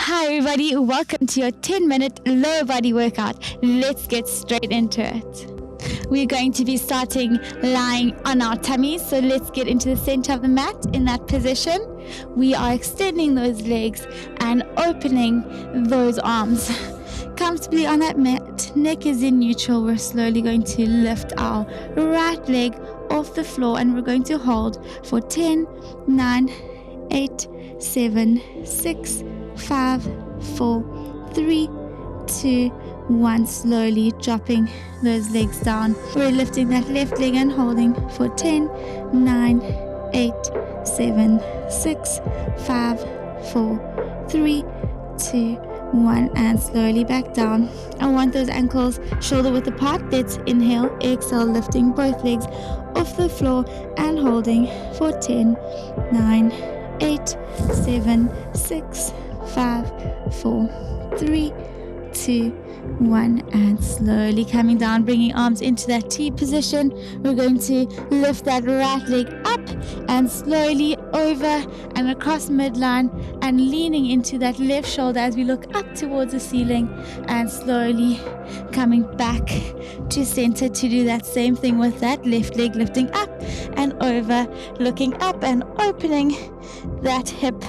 Hi everybody, welcome to your 10-minute lower body workout. Let's get straight into it. We're going to be starting lying on our tummies, so let's get into the center of the mat in that position. We are extending those legs and opening those arms. Comfortably on that mat, neck is in neutral. We're slowly going to lift our right leg off the floor and we're going to hold for 10, 9, 8, 7, 6, 5, 4, 3, 2, 1. Slowly dropping those legs down. We're lifting that left leg and holding for 10, 9, 8, 7, 6, 5, 4, 3, 2, 1, and slowly back down. I want those ankles shoulder width apart. Let's inhale, exhale, lifting both legs off the floor and holding for 10, 9, 8, 7, 6, 5, 4, 3, 2, 1, and slowly coming down, bringing arms into that T position. We're going to lift that right leg up and slowly over and across midline and leaning into that left shoulder as we look up towards the ceiling and slowly coming back to center to do that same thing with that left leg, lifting up and over, looking up and opening that hip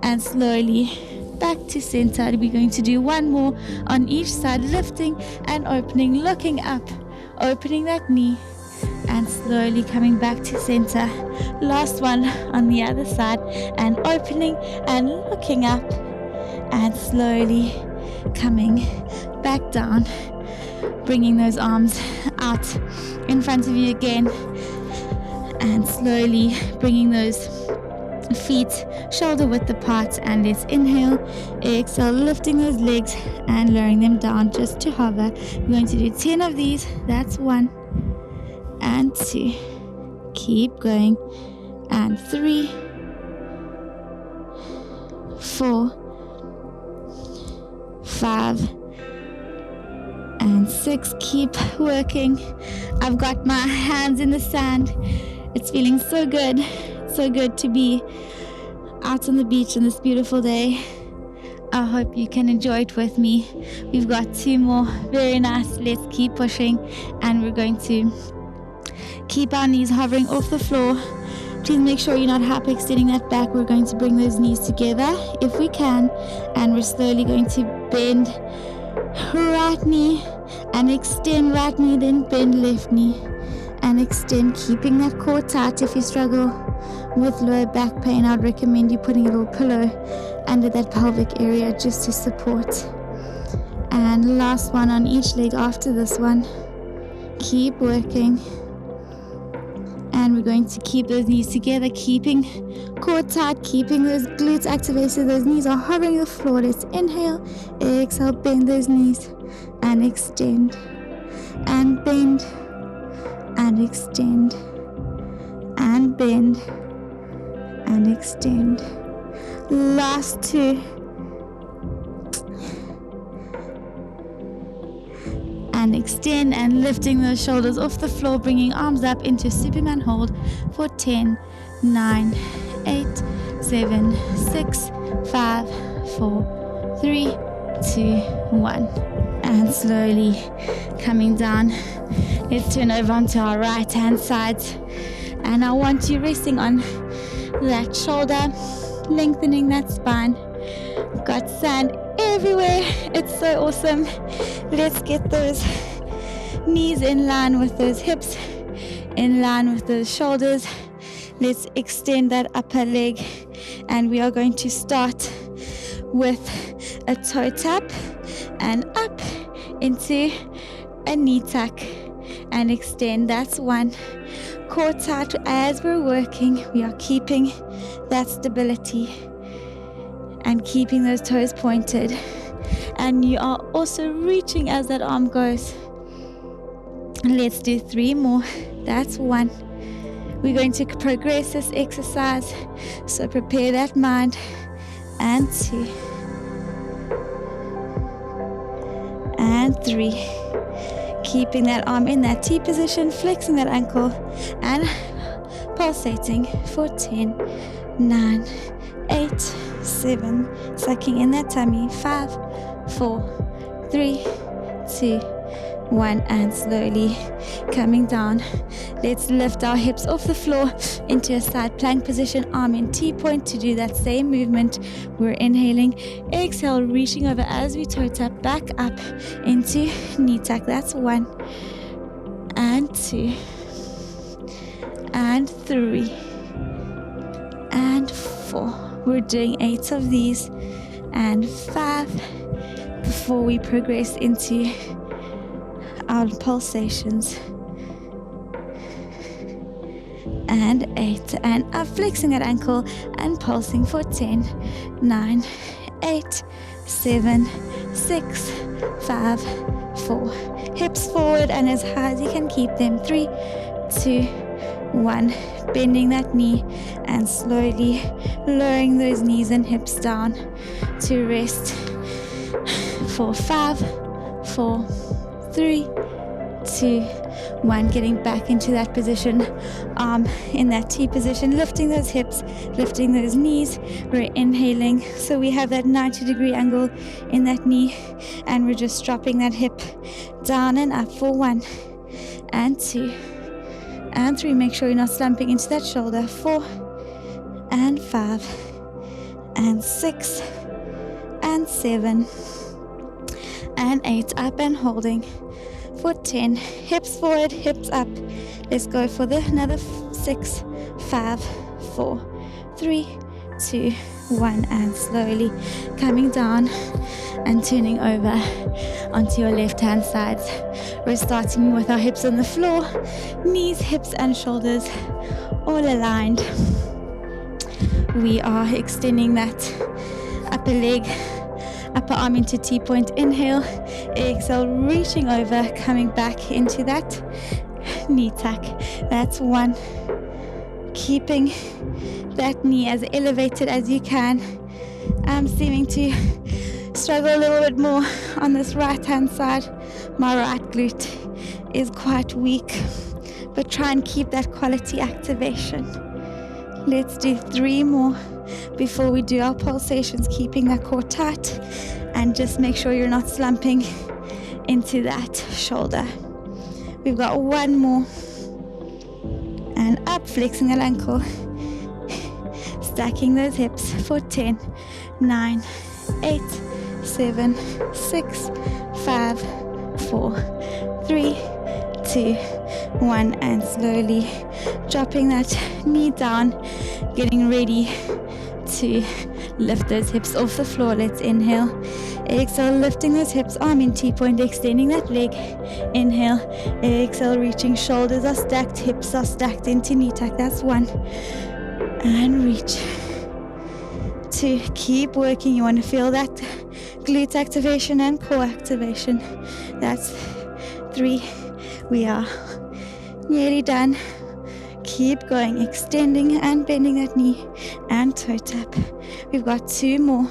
and slowly back to center. We're going to do one more on each side, lifting and opening, looking up, opening that knee and slowly coming back to center. Last one on the other side and opening and looking up and slowly coming back down, bringing those arms out in front of you again and slowly bringing those feet shoulder width apart. And let's inhale, exhale, lifting those legs and lowering them down just to hover. We're going to do 10 of these. That's 1 and 2, keep going, and 3, 4, 5 and 6. Keep working. I've got my hands in the sand. It's feeling so good to be out on the beach on this beautiful day. I hope you can enjoy it with me. We've got 2 more. Very nice. Let's keep pushing and we're going to keep our knees hovering off the floor. Please make sure you're not hyperextending that back. We're going to bring those knees together if we can, and we're slowly going to bend right knee and extend right knee, then bend left knee and extend, keeping that core tight. If you struggle with lower back pain, I'd recommend you putting a little pillow under that pelvic area just to support. And last one on each leg after this one. Keep working. And we're going to keep those knees together, keeping core tight, keeping those glutes activated. Those knees are hovering the floor. Let's inhale, exhale, bend those knees and extend and bend and extend and bend and extend. Last 2. And extend and lifting those shoulders off the floor, bringing arms up into Superman hold for 10, 9, 8, 7, 6, 5, 4, 3, 2, 1. And slowly coming down. Let's turn over onto our right hand side. And I want you resting on that shoulder, lengthening that spine. Got sand everywhere. It's so awesome. Let's get those knees in line with those hips, in line with those shoulders. Let's extend that upper leg, and we are going to start with a toe tap and up into a knee tuck and extend. That's 1. Core tight as we're working. We are keeping that stability and keeping those toes pointed. And you are also reaching as that arm goes. Let's do 3 more. That's 1. We're going to progress this exercise, so prepare that mind. And 2 and 3. Keeping that arm in that T position, flexing that ankle and pulsating for 10, 9, 8, 7, sucking in that tummy, 5, 4, 3, 2, 1, and slowly coming down. Let's lift our hips off the floor into a side plank position, arm in T-point. To do that same movement, we're inhaling, exhale, reaching over as we toe tap back up into knee tuck. That's 1 and 2 and 3 and 4. We're doing 8 of these, and 5 before we progress into our pulsations, and 8, and up, flexing that ankle and pulsing for 10, 9, 8, 7, 6, 5, 4. Hips forward and as high as you can keep them. 3, 2, 1. Bending that knee and slowly lowering those knees and hips down to rest for 5, 4, 3, 2, 1. Getting back into that position, arm in that T position, lifting those hips, lifting those knees. We're inhaling, so we have that 90-degree angle in that knee, and we're just dropping that hip down and up for 1 and 2 and 3. Make sure you're not slumping into that shoulder. 4 and 5 and 6 and 7 and 8. Up and holding for 10. Hips forward, hips up. Let's go for another 6, 5, 4, 3, 2, 1, and slowly coming down and turning over onto your left hand side. We're starting with our hips on the floor, knees, hips and shoulders all aligned. We are extending that upper leg, upper arm into T-point. Inhale, exhale, reaching over, coming back into that knee tuck. That's 1. Keeping that knee as elevated as you can. I'm seeming to struggle a little bit more on this right hand side. My right glute is quite weak, but try and keep that quality activation. Let's do 3 more before we do our pulsations, keeping that core tight, and just make sure you're not slumping into that shoulder. We've got 1 more, and up, flexing that ankle, stacking those hips for 10, 9, 8, 7, 6, 5, 4, 3, 2, 1, and slowly dropping that knee down, getting ready to lift those hips off the floor. Let's inhale, exhale, lifting those hips, arm in T-point, extending that leg. Inhale, exhale, reaching, shoulders are stacked, hips are stacked into knee tuck. That's 1, and reach. 2, keep working. You want to feel that glute activation and core activation. That's 3. We are nearly done. Keep going, extending and bending that knee and toe tap. We've got 2 more,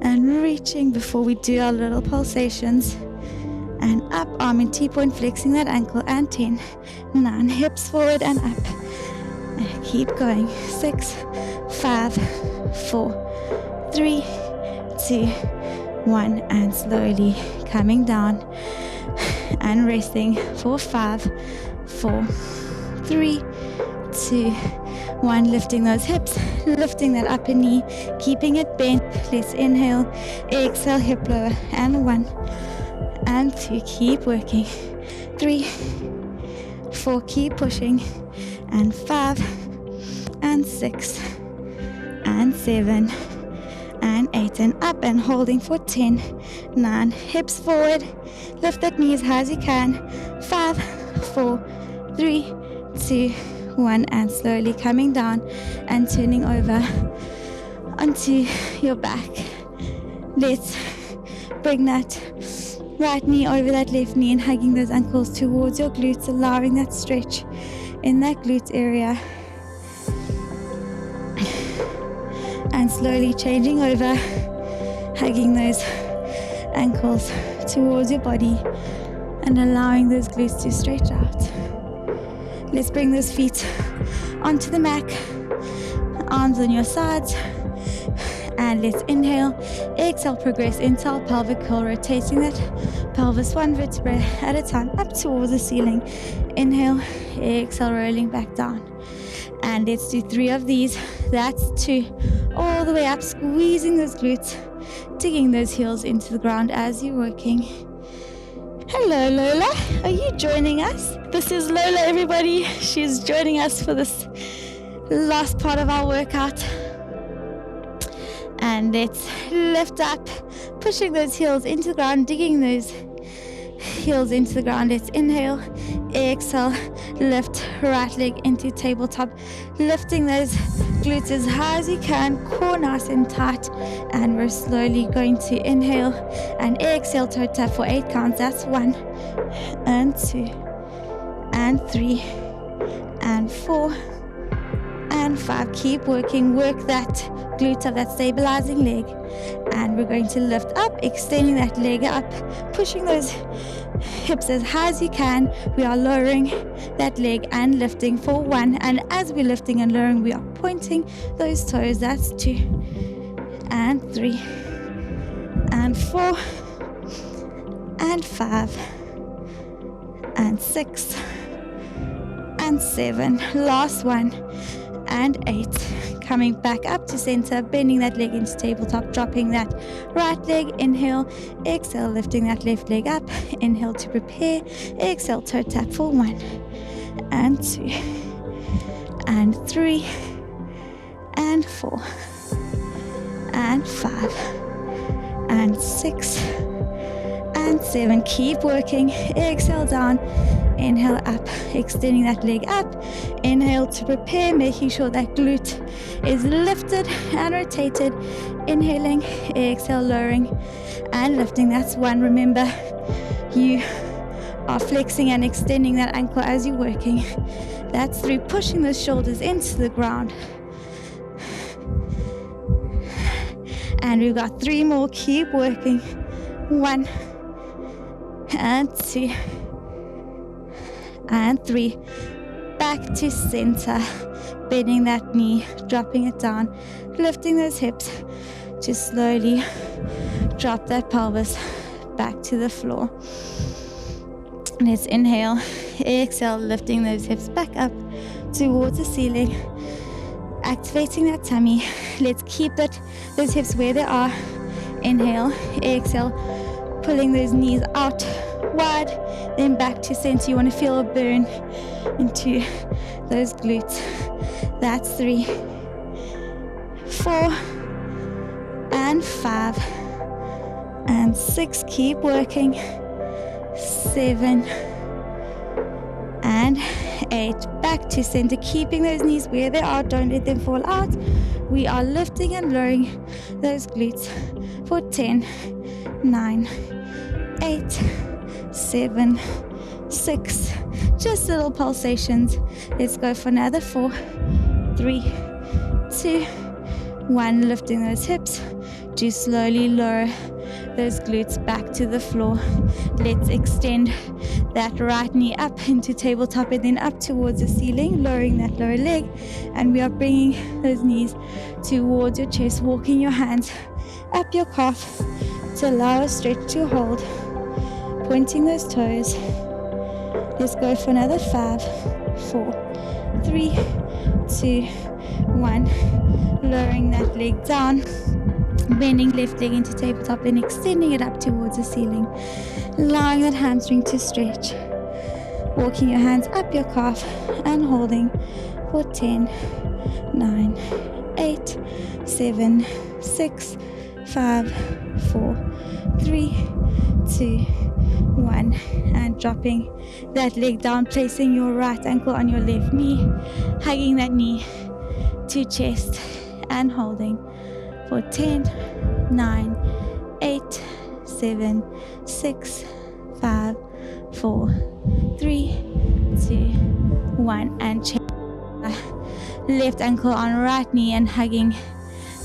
and reaching before we do our little pulsations. And up, arm in T-point, flexing that ankle, and 10, 9, hips forward and up. And keep going. 6, 5, 4, 3, 2, 1, and slowly coming down and resting for 5, 4, 3, 2, 1. Lifting those hips, lifting that upper knee, keeping it bent. Let's inhale, exhale, hip lower, and 1 and 2. Keep working. 3, 4, keep pushing, and 5 and 6 and 7 and 8, and up and holding for 10, 9, hips forward, lift that knee as high as you can. 5, 4, 3, 2, 1, and slowly coming down and turning over onto your back. Let's bring that right knee over that left knee and hugging those ankles towards your glutes, allowing that stretch in that glute area. And slowly changing over, hugging those ankles towards your body and allowing those glutes to stretch out. Let's bring those feet onto the mat, arms on your sides, And let's inhale, exhale, progress into our pelvic curl, rotating that pelvis one vertebra at a time up towards the ceiling. Inhale, exhale, rolling back down. And let's do 3 of these. That's 2. All the way up, squeezing those glutes, digging those heels into the ground as you're working. Hello, Lola. Are you joining us? This is Lola, everybody. She's joining us for this last part of our workout. And let's lift up, pushing those heels into the ground, digging those heels into the ground. Let's inhale, exhale, lift right leg into tabletop, lifting those glutes as high as you can, core nice and tight. And we're slowly going to inhale and exhale, toe tap for 8 counts. That's 1 and 2 and 3 and 4 and 5. Keep working, work that glute of that stabilizing leg. And we're going to lift up, extending that leg up, pushing those hips as high as you can. We are lowering that leg and lifting for 1. And as we're lifting and lowering, we are pointing those toes. That's 2 and 3 and 4 and 5 and 6 and 7. Last one. And 8. Coming back up to center, bending that leg into tabletop, dropping that right leg. Inhale, exhale, lifting that left leg up. Inhale to prepare. Exhale, toe tap for 1 and 2 and 3 and 4 and 5 and 6 and 7. Keep working. Exhale down. Inhale up, extending that leg up. Inhale to prepare, making sure that glute is lifted and rotated. Inhaling, exhale, lowering and lifting. That's 1. Remember, you are flexing and extending that ankle as you're working. That's 3. Pushing the shoulders into the ground. And we've got 3 more. Keep working. 1 and 2 and 3. Back to center, bending that knee, dropping it down, lifting those hips to slowly drop that pelvis back to the floor. Let's inhale, exhale, lifting those hips back up towards the ceiling, activating that tummy. Let's keep those hips where they are. Inhale, exhale, pulling those knees out wide, then back to center. You want to feel a burn into those glutes. That's 3, 4 and 5 and 6. Keep working. 7 and 8. Back to center, keeping those knees where they are. Don't let them fall out. We are lifting and lowering those glutes for 10, 9, 8, 7, 6. Just little pulsations. Let's go for another 4, 3, 2, 1. Lifting those hips. Just slowly lower those glutes back to the floor. Let's extend that right knee up into tabletop and then up towards the ceiling, lowering that lower leg. And we are bringing those knees towards your chest, walking your hands up your calf to allow a stretch to hold, pointing those toes. Let's go for another 5, 4, 3, 2, 1. Lowering that leg down, bending left leg into tabletop, then extending it up towards the ceiling, allowing that hamstring to stretch. Walking your hands up your calf and holding for 10, 9, 8, 7, 6, 5, 4, 3, 2, 1. And dropping that leg down, placing your right ankle on your left knee, hugging that knee to chest and holding for 10, 9, 8, 7, 6, 5, 4, 3, 2, 1. And change. Left ankle on right knee and hugging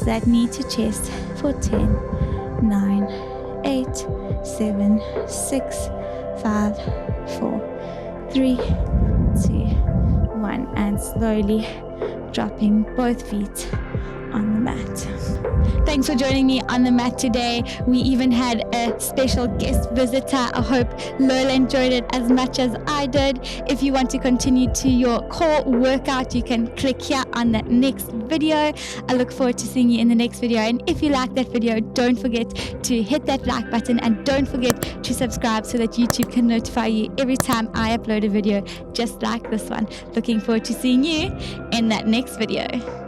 that knee to chest for 10, 9, 8, 7, 6, 5, 4, 3, 2, 1. And slowly dropping both feet on the mat. Thanks for joining me on the mat today. We even had a special guest visitor. I hope Lola enjoyed it as much as I did. If you want to continue to your core workout, you can click here on the next video. I look forward to seeing you in the next video. And if you like that video, don't forget to hit that like button and don't forget to subscribe so that YouTube can notify you every time I upload a video just like this one. Looking forward to seeing you in that next video.